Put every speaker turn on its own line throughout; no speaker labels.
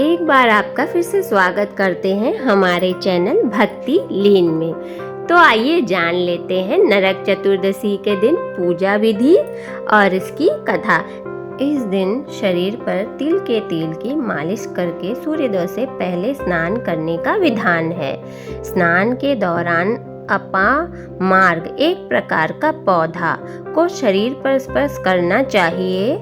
एक बार आपका फिर से स्वागत करते हैं हमारे चैनल भक्ति लीन में। तो आइए जान लेते हैं नरक चतुर्दशी के दिन पूजा विधि और इसकी कथा। इस दिन शरीर पर तिल के तेल की मालिश करके सूर्योदय से पहले स्नान करने का विधान है। स्नान के दौरान अपामार्ग एक प्रकार का पौधा को शरीर पर स्पर्श करना चाहिए।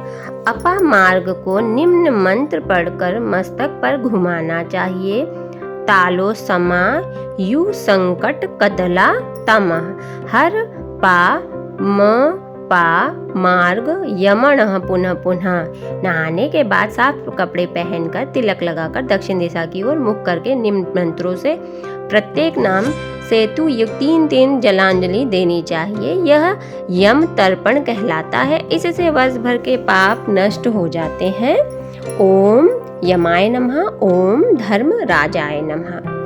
अपामार्ग को निम्न मंत्र पढ़कर मस्तक पर घुमाना चाहिए। तालो समा यु संकट कदला तमः हर पा म पा मार्ग यमन पुनः पुनः। नहाने के बाद साफ कपड़े पहनकर तिलक लगाकर दक्षिण दिशा की ओर मुख करके निम्न मंत्रों से प्रत्येक नाम सेतु युक्त 3 जलांजलि देनी चाहिए। यह यम तर्पण कहलाता है। इससे वर्ष भर के पाप नष्ट हो जाते हैं। ओम यमाय नमः, ओम धर्म राजाय नमः।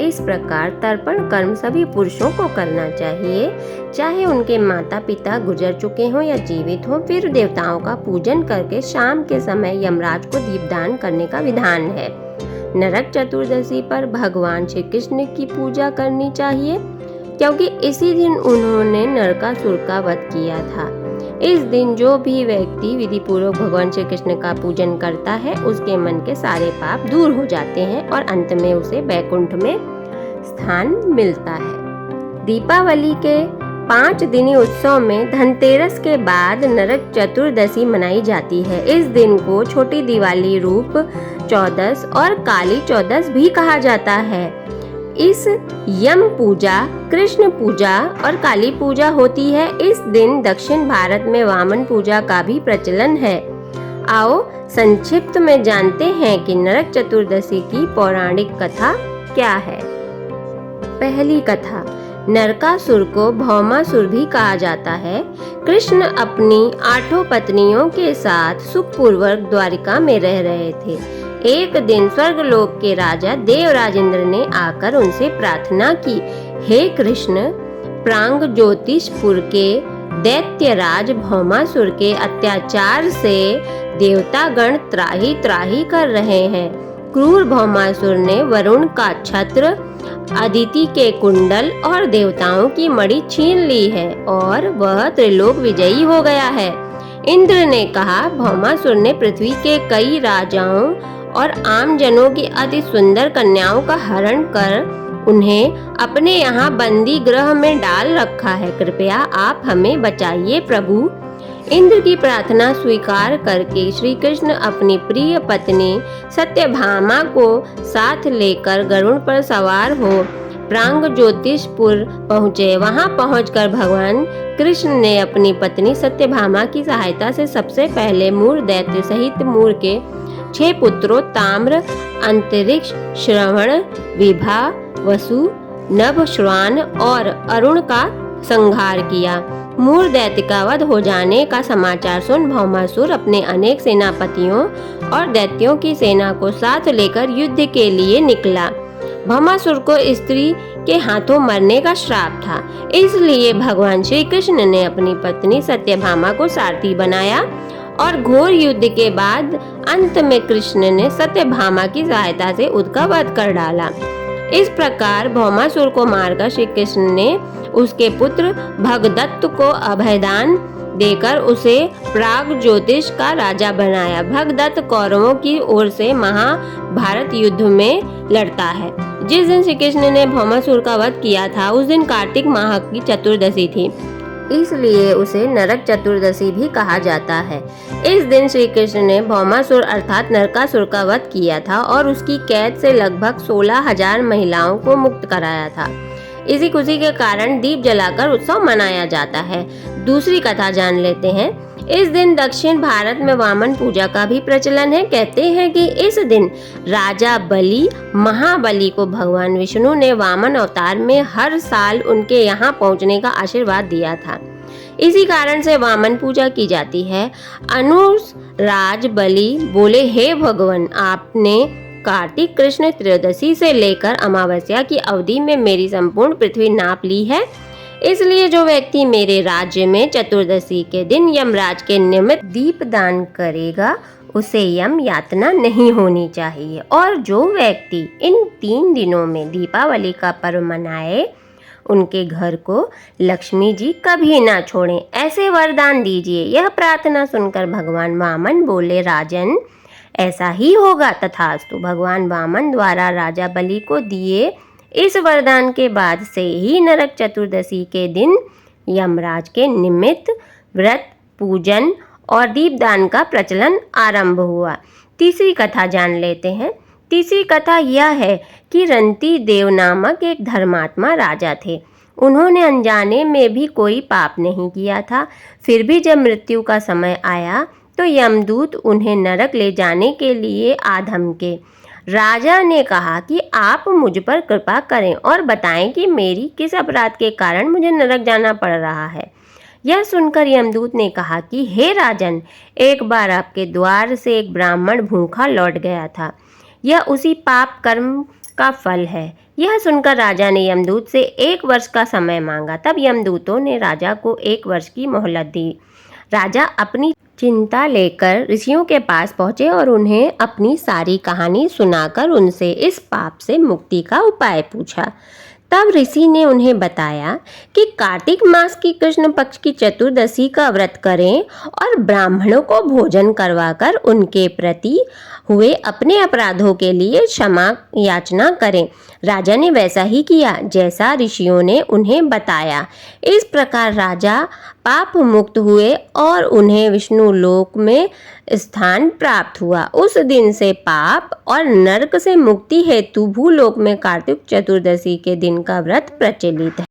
इस प्रकार तर्पण कर्म सभी पुरुषों को करना चाहिए, चाहे उनके माता पिता गुजर चुके हों या जीवित हों। फिर देवताओं का पूजन करके शाम के समय यमराज को दीपदान करने का विधान है। नरक चतुर्दशी पर भगवान श्री कृष्ण की पूजा करनी चाहिए, क्योंकि इसी दिन उन्होंने नरकासुर का वध किया था। इस दिन जो भी व्यक्ति विधि पूर्वक भगवान श्री कृष्ण का पूजन करता है, उसके मन के सारे पाप दूर हो जाते हैं और अंत में उसे वैकुंठ में स्थान मिलता है। दीपावली के 5 दिनी उत्सव में धनतेरस के बाद नरक चतुर्दशी मनाई जाती है। इस दिन को छोटी दिवाली, रूप चौदस और काली चौदस भी कहा जाता है। इस यम पूजा, कृष्ण पूजा और काली पूजा होती है। इस दिन दक्षिण भारत में वामन पूजा का भी प्रचलन है। आओ संक्षिप्त में जानते हैं कि नरक चतुर्दशी की पौराणिक कथा क्या है। पहली कथा, नरकासुर को भौमासुर भी कहा जाता है। कृष्ण अपनी 8 पत्नियों के साथ सुखपूर्वक द्वारिका में रह रहे थे। एक दिन स्वर्गलोक के राजा देवराजेंद्र ने आकर उनसे प्रार्थना की, हे कृष्ण, प्रांग ज्योतिषपुर के दैत्यराज भौमासुर के अत्याचार से देवतागण त्राही त्राही कर रहे हैं। क्रूर भौमासुर ने वरुण का छत्र, अदिति के कुंडल और देवताओं की मणि छीन ली है और वह त्रिलोक विजयी हो गया है। इंद्र ने कहा, भौमासुर ने पृथ्वी के कई राजाओं और आम जनों की अति सुंदर कन्याओं का हरण कर उन्हें अपने यहाँ बंदी गृह में डाल रखा है। कृपया आप हमें बचाइए प्रभु। इंद्र की प्रार्थना स्वीकार करके श्री कृष्ण अपनी प्रिय पत्नी सत्यभामा को साथ लेकर गरुड़ पर सवार हो प्रांग ज्योतिषपुर पहुँचे। वहां पहुंचकर भगवान कृष्ण ने अपनी पत्नी सत्यभामा की सहायता से सबसे पहले मूर दैत्य सहित मूर के 6 पुत्रों ताम्र, अंतरिक्ष, श्रवण, विभा, वसु, नभ, श्वान और अरुण का संहार किया। मूर दैत्य का वध हो जाने का समाचार सुन भौमासुर अपने अनेक सेनापतियों और दैत्यों की सेना को साथ लेकर युद्ध के लिए निकला। भौमासुर को स्त्री के हाथों मरने का श्राप था, इसलिए भगवान श्री कृष्ण ने अपनी पत्नी सत्यभामा को सारथी बनाया और घोर युद्ध के बाद अंत में कृष्ण ने सत्यभामा की सहायता से उसका वध कर डाला। इस प्रकार भौमासुर को मारकर श्री कृष्ण ने उसके पुत्र भगदत्त को अभयदान देकर उसे प्राग ज्योतिष का राजा बनाया। भगदत्त कौरवों की ओर से महाभारत युद्ध में लड़ता है। जिस दिन श्री कृष्ण ने भौमासुर का वध किया था, उस दिन कार्तिक माह की चतुर्दशी थी, इसलिए उसे नरक चतुर्दशी भी कहा जाता है। इस दिन श्री कृष्ण ने भौमासुर अर्थात नरकासुर का वध किया था और उसकी कैद से लगभग 16,000 महिलाओं को मुक्त कराया था। इसी खुशी के कारण दीप जलाकर उत्सव मनाया जाता है। दूसरी कथा जान लेते हैं। इस दिन दक्षिण भारत में वामन पूजा का भी प्रचलन है। कहते हैं कि इस दिन राजा बलि महाबली को भगवान विष्णु ने वामन अवतार में हर साल उनके यहाँ पहुँचने का आशीर्वाद दिया था। इसी कारण से वामन पूजा की जाती है। अनुराज बलि बोले, हे भगवान, आपने कार्तिक कृष्ण त्रयोदशी से लेकर अमावस्या की अवधि में मेरी संपूर्ण पृथ्वी नाप ली है। इसलिए जो व्यक्ति मेरे राज्य में चतुर्दशी के दिन यमराज के निमित्त दीप दान करेगा, उसे यम यातना नहीं होनी चाहिए। और जो व्यक्ति इन 3 दिनों में दीपावली का पर्व मनाए उनके घर को लक्ष्मी जी कभी ना छोड़ें, ऐसे वरदान दीजिए। यह प्रार्थना सुनकर भगवान वामन बोले, राजन ऐसा ही होगा, तथास्तु। भगवान वामन द्वारा राजा बलि को दिए इस वरदान के बाद से ही नरक चतुर्दशी के दिन यमराज के निमित्त व्रत, पूजन और दीपदान का प्रचलन आरंभ हुआ। तीसरी कथा जान लेते हैं। तीसरी कथा यह है कि रंती देव नामक एक धर्मात्मा राजा थे। उन्होंने अनजाने में भी कोई पाप नहीं किया था। फिर भी जब मृत्यु का समय आया तो यमदूत उन्हें नरक ले जाने के लिए आ धमके। राजा ने कहा कि आप मुझ पर कृपा करें और बताएं कि मेरी किस अपराध के कारण मुझे नरक जाना पड़ रहा है। यह सुनकर यमदूत ने कहा कि हे राजन, एक बार आपके द्वार से एक ब्राह्मण भूखा लौट गया था। यह उसी पाप कर्म का फल है। यह सुनकर राजा ने यमदूत से 1 वर्ष का समय मांगा। तब यमदूतों ने राजा को 1 वर्ष की मोहलत दी। राजा अपनी चिंता लेकर ऋषियों के पास पहुंचे और उन्हें अपनी सारी कहानी सुनाकर उनसे इस पाप से मुक्ति का उपाय पूछा। तब ऋषि ने उन्हें बताया कि कार्तिक मास की कृष्ण पक्ष की चतुर्दशी का व्रत करें और ब्राह्मणों को भोजन करवाकर उनके प्रति हुए अपने अपराधों के लिए क्षमा याचना करें। राजा ने वैसा ही किया जैसा ऋषियों ने उन्हें बताया। इस प्रकार राजा पाप मुक्त हुए और उन्हें विष्णु लोक में स्थान प्राप्त हुआ। उस दिन से पाप और नरक से मुक्ति हेतु भूलोक में कार्तिक चतुर्दशी के दिन का व्रत प्रचलित है।